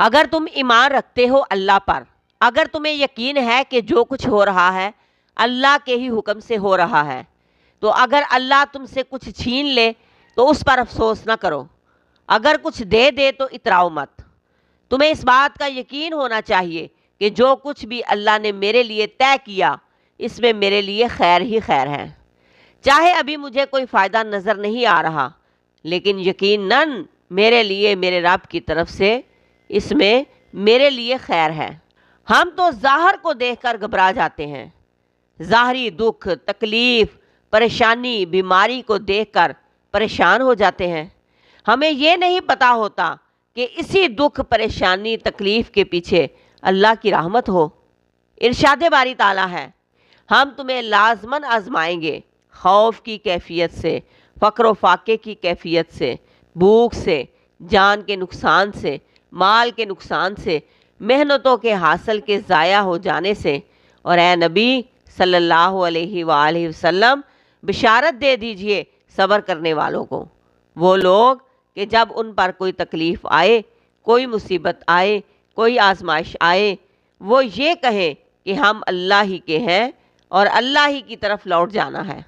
اگر تم ایمان رکھتے ہو اللہ پر، اگر تمہیں یقین ہے کہ جو کچھ ہو رہا ہے اللہ کے ہی حکم سے ہو رہا ہے، تو اگر اللہ تم سے کچھ چھین لے تو اس پر افسوس نہ کرو، اگر کچھ دے دے تو اتراؤ مت۔ تمہیں اس بات کا یقین ہونا چاہیے کہ جو کچھ بھی اللہ نے میرے لیے طے کیا اس میں میرے لیے خیر ہی خیر ہے، چاہے ابھی مجھے کوئی فائدہ نظر نہیں آ رہا، لیکن یقیناً میرے لیے میرے رب کی طرف سے اس میں میرے لیے خیر ہے۔ ہم تو ظاہر کو دیکھ کر گھبرا جاتے ہیں، ظاہری دکھ، تکلیف، پریشانی، بیماری کو دیکھ کر پریشان ہو جاتے ہیں۔ ہمیں یہ نہیں پتا ہوتا کہ اسی دکھ، پریشانی، تکلیف کے پیچھے اللہ کی رحمت ہو۔ ارشاد باری تعالیٰ ہے، ہم تمہیں لازماً آزمائیں گے، خوف کی کیفیت سے، فقر و فاقے کی کیفیت سے، بھوک سے، جان کے نقصان سے، مال کے نقصان سے، محنتوں کے حاصل کے ضائع ہو جانے سے، اور اے نبی صلی اللہ علیہ وآلہ وسلم بشارت دے دیجئے صبر کرنے والوں کو، وہ لوگ کہ جب ان پر کوئی تکلیف آئے، کوئی مصیبت آئے، کوئی آزمائش آئے، وہ یہ کہیں کہ ہم اللہ ہی کے ہیں اور اللہ ہی کی طرف لوٹ جانا ہے۔